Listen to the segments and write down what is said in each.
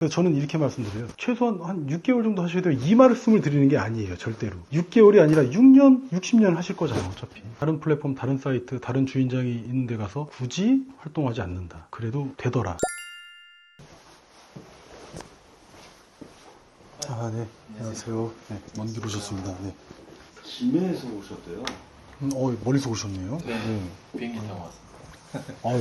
그래서 저는 이렇게 말씀드려요. 최소한 한 6개월 정도 하셔야 돼요. 이 말씀을 드리는 게 아니에요. 절대로. 6개월이 아니라 6년, 60년 하실 거잖아요. 어차피. 다른 플랫폼, 다른 사이트, 다른 주인장이 있는 데 가서 굳이 활동하지 않는다. 그래도 되더라. 아, 네. 안녕하세요. 네. 먼 길 오셨습니다. 네. 김해에서 오셨대요. 멀리서 오셨네요. 네. 비행기 타고 왔어요.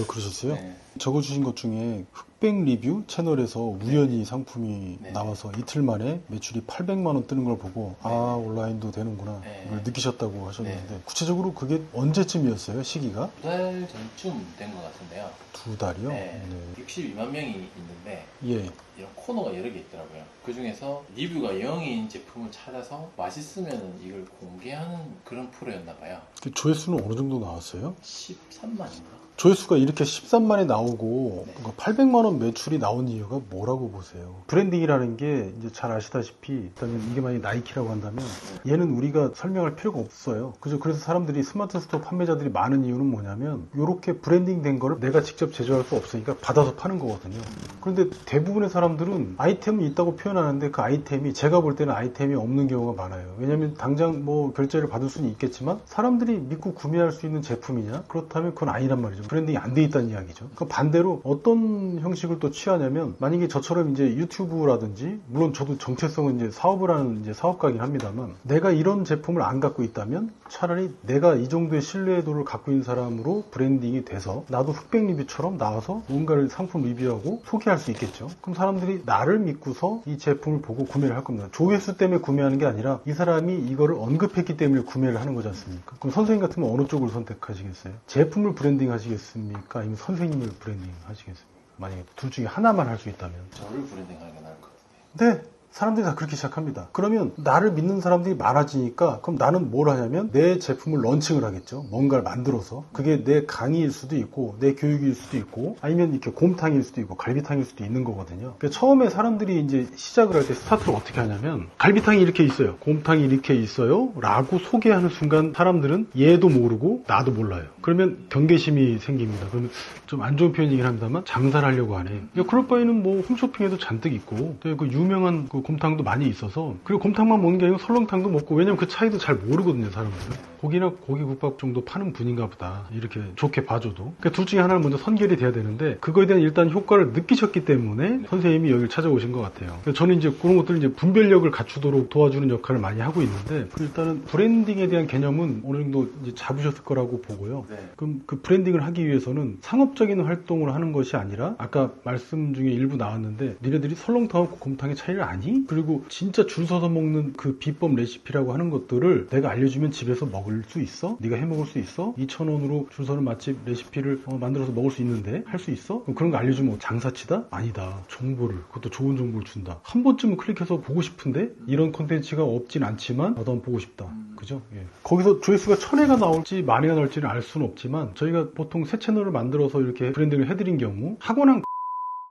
그러셨어요? 네. 적어주신 것 중에 흑백 리뷰 채널에서 우연히 상품이 네. 나와서 이틀 만에 매출이 800만원 뜨는 걸 보고 네. 온라인도 되는구나 네. 이걸 느끼셨다고 하셨는데 네. 구체적으로 그게 언제쯤이었어요? 시기가? 2달 전쯤 된 것 같은데요. 2달이요? 네. 62만 명이 있는데 예. 이런 코너가 여러 개 있더라고요. 그 중에서 리뷰가 0인 제품을 찾아서 맛있으면 이걸 공개하는 그런 프로였나 봐요. 그 조회수는 어느 정도 나왔어요? 13만인가? 조회수가 이렇게 13만에 나오고 네. 800만원 매출이 나온 이유가 뭐라고 보세요? 브랜딩이라는 게 이제 잘 아시다시피 일단 이게 만약에 나이키라고 한다면 얘는 우리가 설명할 필요가 없어요. 그래서 사람들이 스마트 스토어 판매자들이 많은 이유는 뭐냐면 이렇게 브랜딩 된 거를 내가 직접 제조할 수 없으니까 받아서 파는 거거든요. 그런데 대부분의 사람들은 아이템이 있다고 표현하는데 그 아이템이 제가 볼 때는 아이템이 없는 경우가 많아요. 왜냐면 당장 뭐 결제를 받을 수는 있겠지만 사람들이 믿고 구매할 수 있는 제품이냐? 그렇다면 그건 아니란 말이죠. 브랜딩이 안 돼 있다는 이야기죠. 그 반대로 어떤 형식을 또 취하냐면 만약에 저처럼 이제 유튜브라든지 물론 저도 정체성은 이제 사업을 하는 이제 사업가긴 합니다만 내가 이런 제품을 안 갖고 있다면 차라리 내가 이 정도의 신뢰도를 갖고 있는 사람으로 브랜딩이 돼서 나도 흑백 리뷰처럼 나와서 뭔가를 상품 리뷰하고 소개할 수 있겠죠. 그럼 사람들이 나를 믿고서 이 제품을 보고 구매를 할 겁니다. 조회수 때문에 구매하는 게 아니라 이 사람이 이거를 언급했기 때문에 구매를 하는 거지 않습니까? 그럼 선생님 같으면 어느 쪽을 선택하시겠어요? 제품을 브랜딩 하시겠습니까? 아니면 선생님을 브랜딩 하시겠습니까? 만약에 둘 중에 하나만 할 수 있다면 저를 브랜딩하는 게 나을 것 같아요. 네, 사람들이 다 그렇게 시작합니다. 그러면 나를 믿는 사람들이 많아지니까 그럼 나는 뭘 하냐면 내 제품을 런칭을 하겠죠. 뭔가를 만들어서 그게 내 강의일 수도 있고 내 교육일 수도 있고 아니면 이렇게 곰탕일 수도 있고 갈비탕일 수도 있는 거거든요. 그러니까 처음에 사람들이 이제 시작을 할 때 스타트를 어떻게 하냐면 갈비탕이 이렇게 있어요. 곰탕이 이렇게 있어요. 라고 소개하는 순간 사람들은 얘도 모르고 나도 몰라요. 그러면 경계심이 생깁니다. 그러면 좀 안 좋은 표현이긴 합니다만 장사를 하려고 하네. 그럴 바에는 뭐 홈쇼핑에도 잔뜩 있고 그 유명한 그 곰탕도 많이 있어서 그리고 곰탕만 먹는 게 아니고 설렁탕도 먹고 왜냐면 그 차이도 잘 모르거든요 사람들은. 고기나 고기국밥 정도 파는 분인가 보다 이렇게 좋게 봐줘도. 그러니까 둘 중에 하나는 먼저 선결이 돼야 되는데 그거에 대한 일단 효과를 느끼셨기 때문에 선생님이 여기를 찾아오신 것 같아요. 그래서 저는 이제 그런 것들을 이제 분별력을 갖추도록 도와주는 역할을 많이 하고 있는데 일단은 브랜딩에 대한 개념은 어느 정도 이제 잡으셨을 거라고 보고요. 네. 그럼 그 브랜딩을 하기 위해서는 상업적인 활동을 하는 것이 아니라 아까 말씀 중에 일부 나왔는데 니네들이 설렁탕하고 곰탕의 차이를 아니? 그리고 진짜 줄 서서 먹는 그 비법 레시피라고 하는 것들을 내가 알려주면 집에서 먹을 수 있어? 네가 해 먹을 수 있어? 2,000원으로 줄 서는 맛집 레시피를 만들어서 먹을 수 있는데 할 수 있어? 그럼 그런 거 알려주면 장사치다? 아니다. 정보를 그것도 좋은 정보를 준다. 한 번쯤은 클릭해서 보고 싶은데 이런 콘텐츠가 없진 않지만 나도 한번 보고 싶다. 그죠? 예. 거기서 조회수가 1000회가 나올지 10,000회가 나올지는 알 수는 없지만 저희가 보통 새 채널을 만들어서 이렇게 브랜딩을 해드린 경우 학원한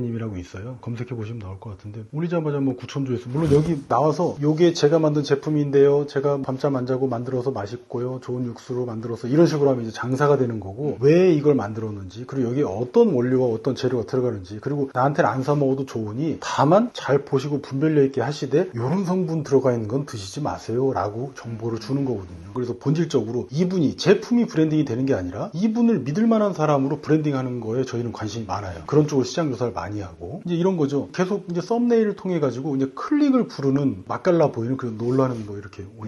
님이라고 있어요. 검색해 보시면 나올 것 같은데 올리자마자 뭐 9,000조회수. 물론 여기 나와서 요게 제가 만든 제품인데요. 제가 밤잠 안 자고 만들어서 맛있고요. 좋은 육수로 만들어서 이런 식으로 하면 이제 장사가 되는 거고 왜 이걸 만들었는지 그리고 여기에 어떤 원료와 어떤 재료가 들어가는지 그리고 나한테는 안 사 먹어도 좋으니 다만 잘 보시고 분별력 있게 하시되 요런 성분 들어가 있는 건 드시지 마세요 라고 정보를 주는 거거든요. 그래서 본질적으로 이분이 제품이 브랜딩이 되는 게 아니라 이분을 믿을 만한 사람으로 브랜딩하는 거에 저희는 관심이 많아요. 그런 쪽으로 시장 조사를 많이 하고 이제 이런 거죠. 계속 이제 썸네일을 통해 가지고 이제 클릭을 부르는 맛깔나 보이는 그 놀라는 뭐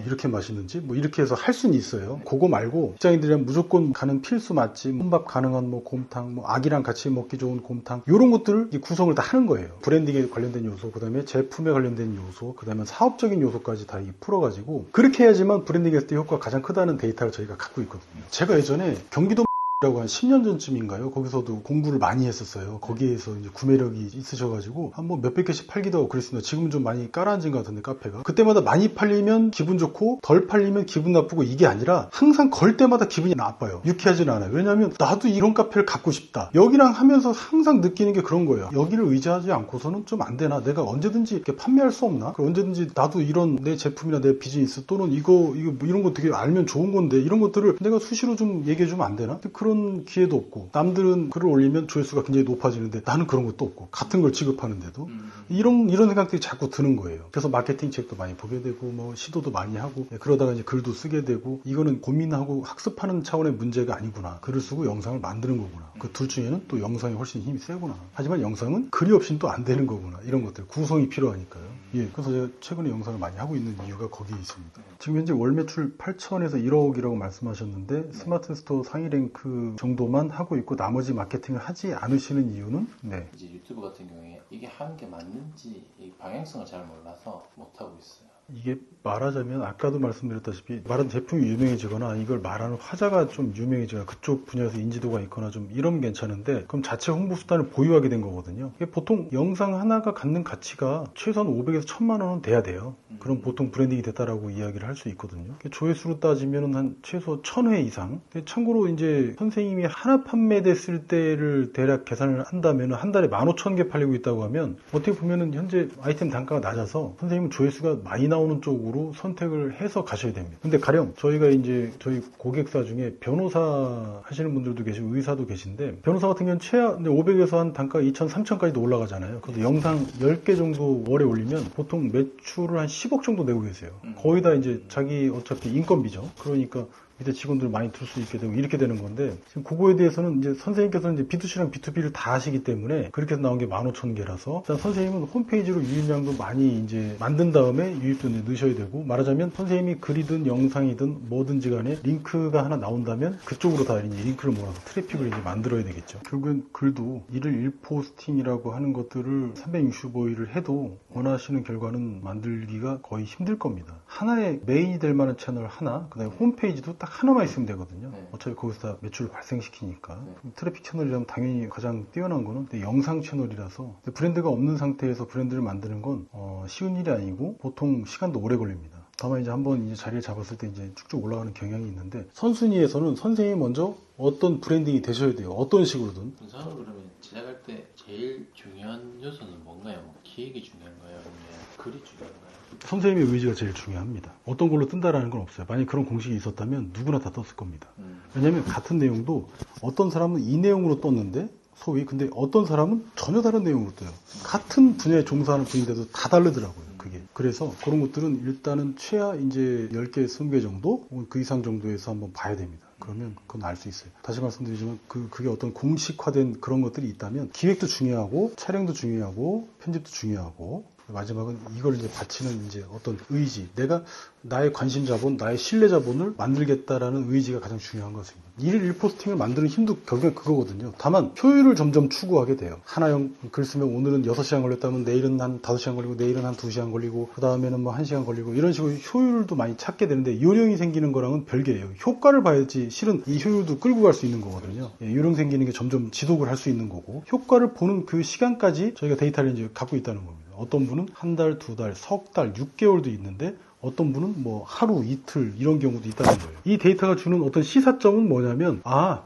이렇게 맛있는지 뭐 이렇게 해서 할 수는 있어요. 그거 말고 직장인들이랑 무조건 가는 필수 맛집, 혼밥 가능한 뭐 곰탕, 뭐 아기랑 같이 먹기 좋은 곰탕 이런 것들을 구성을 다 하는 거예요. 브랜딩에 관련된 요소, 그다음에 제품에 관련된 요소, 그다음에 사업적인 요소까지 다 풀어가지고 그렇게 해야지만 브랜딩 했을 때 효과가 가장 크다는 데이터를 저희가 갖고 있거든요. 제가 예전에 경기도 라고 한 10년 전쯤인가요? 거기서도 공부를 많이 했었어요. 거기에서 이제 구매력이 있으셔가지고 한 뭐 몇백 개씩 팔기도 하고 그랬습니다. 지금은 좀 많이 깔아앉은 것 같은데 카페가. 그때마다 많이 팔리면 기분 좋고 덜 팔리면 기분 나쁘고 이게 아니라 항상 걸 때마다 기분이 나빠요. 유쾌하지는 않아요. 왜냐하면 나도 이런 카페를 갖고 싶다. 여기랑 하면서 항상 느끼는 게 그런 거예요. 여기를 의지하지 않고서는 좀 안 되나? 내가 언제든지 이렇게 판매할 수 없나? 언제든지 나도 이런 내 제품이나 내 비즈니스 또는 이거 뭐 이런 거 되게 알면 좋은 건데 이런 것들을 내가 수시로 좀 얘기해 주면 안 되나? 그런 그런 기회도 없고, 남들은 글을 올리면 조회수가 굉장히 높아지는데 나는 그런 것도 없고, 같은 걸 지급하는데도 이런 생각들이 자꾸 드는 거예요. 그래서 마케팅 책도 많이 보게 되고, 뭐 시도도 많이 하고, 그러다가 이제 글도 쓰게 되고, 이거는 고민하고 학습하는 차원의 문제가 아니구나. 글을 쓰고 영상을 만드는 거구나. 그 둘 중에는 또 영상이 훨씬 힘이 세구나. 하지만 영상은 글이 없이는 또 안 되는 거구나. 이런 것들, 구성이 필요하니까요. 예, 그래서 제가 최근에 영상을 많이 하고 있는 이유가 거기에 있습니다. 지금 현재 월 매출 8천에서 1억이라고 말씀하셨는데, 스마트 스토어 상위 랭크 정도만 하고 있고 나머지 마케팅을 하지 않으시는 이유는? 네. 이제 유튜브 같은 경우에 이게 하는 게 맞는지 이 방향성을 잘 몰라서 못하고 있어요. 이게 말하자면 아까도 말씀드렸다시피 말한 제품이 유명해지거나 이걸 말하는 화자가 좀 유명해지거나 그쪽 분야에서 인지도가 있거나 좀 이러면 괜찮은데, 그럼 자체 홍보 수단을 보유하게 된 거거든요. 이게 보통 영상 하나가 갖는 가치가 최소한 500에서 1000만 원은 돼야 돼요. 그럼 보통 브랜딩이 됐다라고 이야기를 할 수 있거든요. 조회수로 따지면 한 최소 1000회 이상. 참고로 이제 선생님이 하나 판매됐을 때를 대략 계산을 한다면 한 달에 15,000개 팔리고 있다고 하면 어떻게 보면은 현재 아이템 단가가 낮아서 선생님은 조회수가 많이 나오는 쪽으로 선택을 해서 가셔야 됩니다. 근데 가령 저희가 이제 저희 고객사 중에 변호사 하시는 분들도 계시고 의사도 계신데, 변호사 같은 경우는 최하 500에서 한 단가 2,000, 3,000까지도 올라가잖아요. 그래서 영상 10개 정도 월에 올리면 보통 매출을 한 10억 정도 내고 계세요. 거의 다 이제 자기 어차피 인건비죠. 그러니까 밑에 직원들 많이 둘 수 있게 되고 이렇게 되는 건데, 지금 그거에 대해서는 이제 선생님께서는 이제 B2C랑 B2B를 다 하시기 때문에 그렇게 해서 나온 게 15,000개라서, 일단 선생님은 홈페이지로 유입량도 많이 이제 만든 다음에 유입도 이제 넣으셔야 되고, 말하자면 선생님이 글이든 영상이든 뭐든지 간에 링크가 하나 나온다면 그쪽으로 다 이제 링크를 몰아서 트래픽을 이제 만들어야 되겠죠. 결국엔 글도 일일 1포스팅이라고 하는 것들을 365일을 해도 원하시는 결과는 만들기가 거의 힘들 겁니다. 하나의 메인이 될 만한 채널 하나, 그 다음에 홈페이지도 딱 하나만 있으면 되거든요. 어차피 거기서 다 매출을 발생시키니까. 트래픽 채널이라면 당연히 가장 뛰어난 거는 영상 채널이라서, 브랜드가 없는 상태에서 브랜드를 만드는 건 쉬운 일이 아니고 보통 시간도 오래 걸립니다. 다만 이제 한번 이제 자리를 잡았을 때 이제 쭉쭉 올라가는 경향이 있는데, 선순위에서는 선생님이 먼저 어떤 브랜딩이 되셔야 돼요. 어떤 식으로든. 우선은 그러면 제작할 때 제일 중요한 요소는 뭔가요? 뭐 기획이 중요한가요? 아니면 글이 중요한가요? 선생님의 의지가 제일 중요합니다. 어떤 걸로 뜬다라는 건 없어요. 만약 그런 공식이 있었다면 누구나 다 떴을 겁니다. 왜냐하면 같은 내용도 어떤 사람은 이 내용으로 떴는데 소위, 근데 어떤 사람은 전혀 다른 내용으로 떠요. 같은 분야에 종사하는 분인데도 다 다르더라고요. 그게. 그래서 그런 것들은 일단은 최하 이제 10개, 20개 정도, 혹은 그 이상 정도에서 한번 봐야 됩니다. 그러면 그건 알 수 있어요. 다시 말씀드리지만 그게 어떤 공식화된 그런 것들이 있다면 기획도 중요하고 촬영도 중요하고 편집도 중요하고, 마지막은 이걸 이제 바치는 이제 어떤 의지, 내가 나의 관심 자본, 나의 신뢰 자본을 만들겠다라는 의지가 가장 중요한 것입니다. 일일 1포스팅을 만드는 힘도 결국엔 그거거든요. 다만 효율을 점점 추구하게 돼요. 하나형 글 쓰면 오늘은 6시간 걸렸다면 내일은 한 5시간 걸리고, 내일은 한 2시간 걸리고, 그 다음에는 뭐 1시간 걸리고, 이런 식으로 효율도 많이 찾게 되는데, 요령이 생기는 거랑은 별개예요. 효과를 봐야지 실은 이 효율도 끌고 갈 수 있는 거거든요. 요령 생기는 게 점점 지속을 할 수 있는 거고, 효과를 보는 그 시간까지 저희가 데이터를 이제 갖고 있다는 겁니다. 어떤 분은 한 달, 2달, 석 달, 6개월도 있는데, 어떤 분은 뭐 하루, 이틀 이런 경우도 있다는 거예요. 이 데이터가 주는 어떤 시사점은 뭐냐면,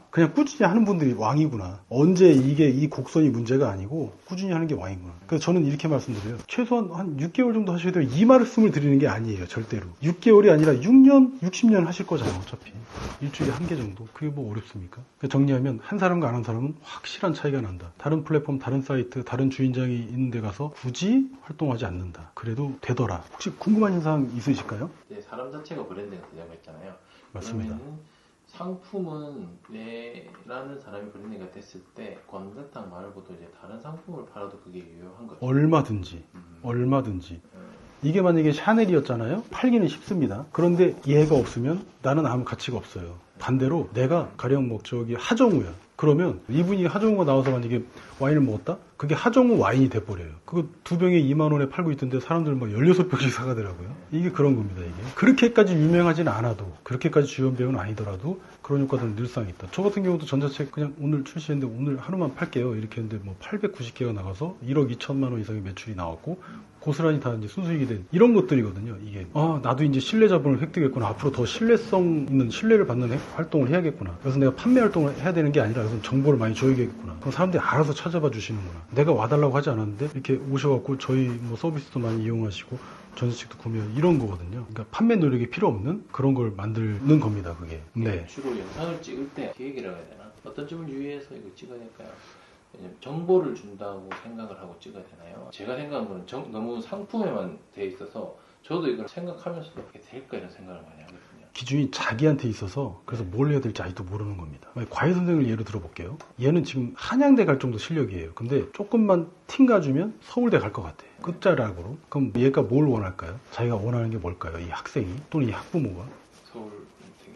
그냥 꾸준히 하는 분들이 왕이구나. 언제 이게 이 곡선이 문제가 아니고 꾸준히 하는 게 왕이구나. 그래서 저는 이렇게 말씀드려요. 최소한 한 6개월 정도 하셔야 돼요. 이 말씀을 드리는 게 아니에요. 절대로. 6개월이 아니라 6년, 60년 하실 거잖아요. 어차피. 일주일에 한 개 정도. 그게 뭐 어렵습니까? 정리하면 한 사람과 안 한 사람은 확실한 차이가 난다. 다른 플랫폼, 다른 사이트, 다른 주인장이 있는 데 가서 굳이 활동하지 않는다. 그래도 되더라. 혹시 궁금한 사항 있으실까요? 네, 사람 자체가 브랜드가 되자고 했잖아요. 맞습니다. 그러면은 상품은 내라는 사람이 브랜드가 됐을 때 건강탕 말고도 이제 다른 상품을 팔아도 그게 유효한 거죠. 얼마든지. 이게 만약에 샤넬이었잖아요. 팔기는 쉽습니다. 그런데 얘가 없으면 나는 아무 가치가 없어요. 반대로 내가 가령 뭐 저기 하정우야. 그러면 이분이 하정우가 나와서 만약에 와인을 먹었다? 그게 하정우 와인이 돼버려요. 그거 2병에 2만 원에 팔고 있던데 사람들 뭐 16병씩 사가더라고요. 이게 그런 겁니다, 이게. 그렇게까지 유명하진 않아도, 그렇게까지 주연 배우는 아니더라도 그런 효과들은 늘상 있다. 저 같은 경우도 전자책 그냥 오늘 출시했는데 오늘 하루만 팔게요. 이렇게 했는데 뭐 890개가 나가서 1억 2천만 원 이상의 매출이 나왔고, 고스란히 다 이제 순수익이 된 이런 것들이거든요, 이게. 나도 이제 신뢰 자본을 획득했구나. 앞으로 더 신뢰성 있는 신뢰를 받는 활동을 해야겠구나. 그래서 내가 판매 활동을 해야 되는 게 아니라 그래서 정보를 많이 줘야겠구나. 그럼 사람들이 알아서 찾아봐 주시는구나. 내가 와달라고 하지 않았는데 이렇게 오셔갖고 저희 뭐 서비스도 많이 이용하시고 전자책도 구매하고 이런 거거든요. 그러니까 판매 노력이 필요 없는 그런 걸 만드는 겁니다, 그게. 네. 주로 영상을 찍을 때 기획이라고 해야 되나? 어떤 점을 유의해서 이거 찍어야 될까요? 왜냐면 정보를 준다고 생각을 하고 찍어야 되나요? 제가 생각한 거는 너무 상품에만 돼 있어서 저도 이걸 생각하면서도 이렇게 될까 이런 생각을 많이 하거든요. 기준이 자기한테 있어서 그래서 뭘 해야 될지 아직도 모르는 겁니다. 과외 선생을 예로 들어볼게요. 얘는 지금 한양대 갈 정도 실력이에요. 근데 조금만 팀 가주면 서울대 갈 것 같아. 끝자락으로. 그럼 얘가 뭘 원할까요? 자기가 원하는 게 뭘까요? 이 학생이 또는 이 학부모가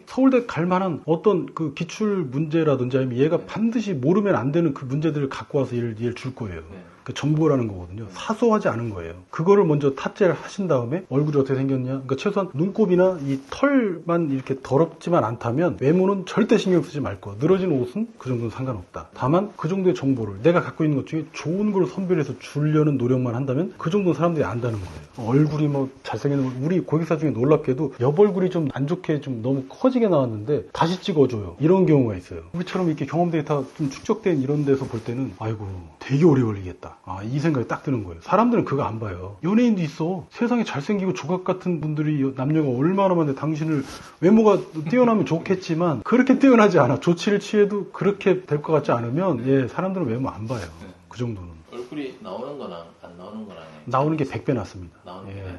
서울대 갈 만한 어떤 그 기출 문제라든지 아니면 얘가 반드시 모르면 안 되는 그 문제들을 갖고 와서 얘를 줄 거예요. 그 정보라는 거거든요. 사소하지 않은 거예요. 그거를 먼저 탑재를 하신 다음에 얼굴이 어떻게 생겼냐. 그러니까 최소한 눈곱이나 이 털만 이렇게 더럽지만 않다면 외모는 절대 신경 쓰지 말 거. 늘어진 옷은 그 정도는 상관없다. 다만 그 정도의 정보를 내가 갖고 있는 것 중에 좋은 걸 선별해서 주려는 노력만 한다면 그 정도는 사람들이 안다는 거예요. 얼굴이 뭐 잘생긴 우리 고객사 중에 놀랍게도 옆 얼굴이 좀 안 좋게 좀 너무 커지게 나왔는데 다시 찍어줘요. 이런 경우가 있어요. 우리처럼 이렇게 경험 데이터 좀 축적된 이런 데서 볼 때는 아이고 되게 오래 걸리겠다. 이 생각이 딱 드는 거예요. 사람들은 그거 안 봐요. 연예인도 있어. 세상에 잘생기고 조각 같은 분들이 남녀가 얼마나 많은데 당신을 외모가 뛰어나면 좋겠지만 그렇게 뛰어나지 않아. 조치를 취해도 그렇게 될 것 같지 않으면 사람들은 외모 안 봐요. 그 정도는. 얼굴이 나오는 거랑 안 나오는 거랑 나오는 게 100배 낫습니다.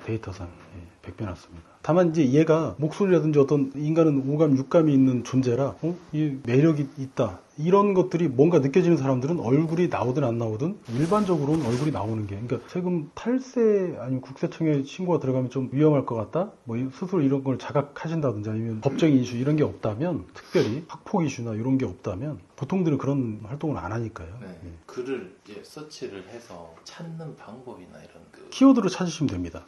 데이터상 100배 낫습니다. 다만 이제 얘가 목소리라든지 어떤 인간은 오감, 육감이 있는 존재라 이 매력이 있다. 이런 것들이 뭔가 느껴지는 사람들은 얼굴이 나오든 안 나오든 일반적으로는 얼굴이 나오는 게 그러니까 세금 탈세 아니면 국세청에 신고가 들어가면 좀 위험할 것 같다. 뭐 스스로 이런 걸 자각하신다든지 아니면 법적인 이슈 이런 게 없다면 특별히 학폭 이슈나 이런 게 없다면 보통들은 그런 활동을 안 하니까요. 글을 이제 서치를 해서 찾는 방법이나 이런 키워드로 찾으시면 됩니다.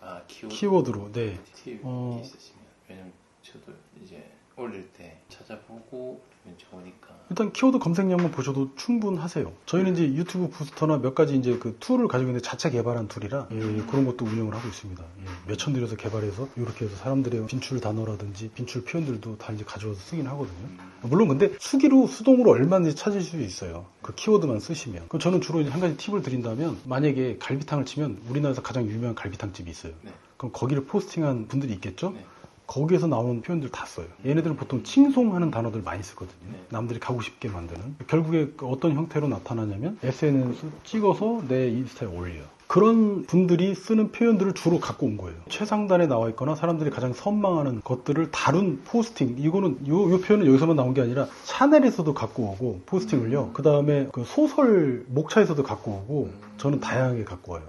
키워드로. 네. 팁이 있으시면 왜냐면 저도 이제 올릴 때 찾아보고 좋으니까 일단 키워드 검색량만 보셔도 충분하세요. 저희는 이제 유튜브 부스터나 몇 가지 이제 그 툴을 가지고 있는데 자체 개발한 툴이라 그런 것도 운영을 하고 있습니다. 몇천 들여서 개발해서 이렇게 해서 사람들의 빈출 단어라든지 빈출 표현들도 다 이제 가져와서 쓰긴 하거든요. 물론 근데 수동으로 얼마든지 찾을 수 있어요. 그 키워드만 쓰시면. 그럼 저는 주로 이제 한 가지 팁을 드린다면 만약에 갈비탕을 치면 우리나라에서 가장 유명한 갈비탕집이 있어요. 그럼 거기를 포스팅한 분들이 있겠죠? 거기에서 나오는 표현들 다 써요. 얘네들은 보통 칭송하는 단어들 많이 쓰거든요. 남들이 가고 싶게 만드는. 결국에 어떤 형태로 나타나냐면 SNS 찍어서 내 인스타에 올려요. 그런 분들이 쓰는 표현들을 주로 갖고 온 거예요. 최상단에 나와 있거나 사람들이 가장 선망하는 것들을 다룬 포스팅. 이거는 요 표현은 여기서만 나온 게 아니라 샤넬에서도 갖고 오고 포스팅을요. 그 다음에 그 소설 목차에서도 갖고 오고 저는 다양하게 갖고 와요.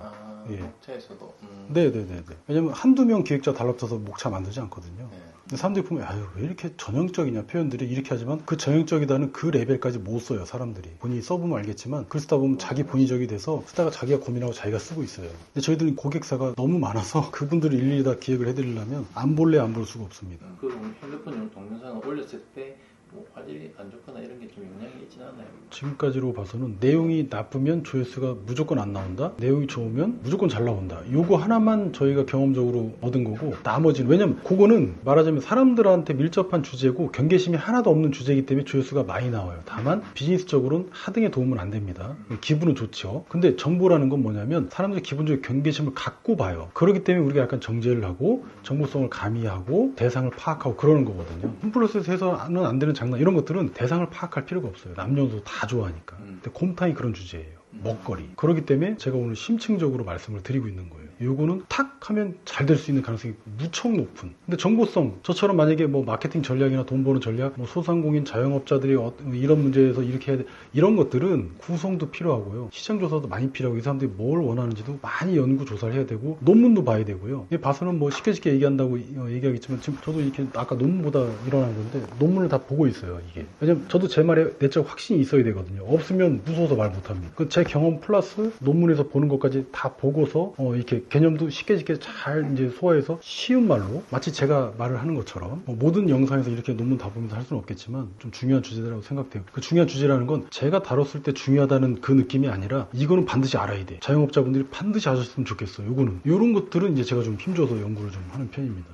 목차에서도. 네네네. 왜냐면 한두 명 기획자 달라붙어서 목차 만들지 않거든요. 근데 사람들이 보면 아유 왜 이렇게 전형적이냐 표현들이 이렇게 하지만 그 전형적이다는 그 레벨까지 못 써요. 사람들이 본인이 써보면 알겠지만 글 쓰다 보면 자기 본의적이 돼서 쓰다가 자기가 고민하고 자기가 쓰고 있어요. 근데 저희들은 고객사가 너무 많아서 그분들을 일일이 다 기획을 해드리려면 안 볼래 안 볼 수가 없습니다. 그럼 핸드폰 동영상을 올렸을 때 뭐 화질이 안 좋거나 이런 게 좀 영향이 있진 않아요? 지금까지로 봐서는 내용이 나쁘면 조회수가 무조건 안 나온다. 내용이 좋으면 무조건 잘 나온다. 요거 하나만 저희가 경험적으로 얻은 거고 나머지는 왜냐면 그거는 말하자면 사람들한테 밀접한 주제고 경계심이 하나도 없는 주제이기 때문에 조회수가 많이 나와요. 다만 비즈니스적으로는 하등에 도움은 안 됩니다. 기분은 좋죠. 근데 정보라는 건 뭐냐면 사람들이 기본적으로 경계심을 갖고 봐요. 그렇기 때문에 우리가 약간 정제를 하고 정보성을 가미하고 대상을 파악하고 그러는 거거든요. 홈플러스에서 해서는 안 되는 장난 이런 것들은 대상을 파악할 필요가 없어요. 남녀도 다 좋아하니까. 근데 곰탕이 그런 주제예요. 먹거리. 그렇기 때문에 제가 오늘 심층적으로 말씀을 드리고 있는 거예요. 요거는 탁 하면 잘 될 수 있는 가능성이 무척 높은. 근데 정보성, 저처럼 만약에 뭐 마케팅 전략이나 돈 버는 전략, 뭐 소상공인 자영업자들이 이런 문제에서 이렇게 해야 돼. 이런 것들은 구성도 필요하고요. 시장 조사도 많이 필요하고 이 사람들이 뭘 원하는지도 많이 연구 조사를 해야 되고 논문도 봐야 되고요. 봐서는 뭐 쉽게 얘기한다고 얘기하겠지만 지금 저도 이렇게 아까 논문보다 일어난 건데 논문을 다 보고 있어요. 이게. 왜냐면 저도 제 말에 내적 확신이 있어야 되거든요. 없으면 무서워서 말 못합니다. 제 경험 플러스 논문에서 보는 것까지 다 보고서 이렇게 개념도 쉽게 잘 이제 소화해서 쉬운 말로 마치 제가 말을 하는 것처럼 모든 영상에서 이렇게 논문 다 보면서 할 수는 없겠지만 좀 중요한 주제라고 생각돼요. 그 중요한 주제라는 건 제가 다뤘을 때 중요하다는 그 느낌이 아니라 이거는 반드시 알아야 돼. 자영업자분들이 반드시 아셨으면 좋겠어. 요거는 이런 것들은 이제 제가 좀 힘줘서 연구를 좀 하는 편입니다.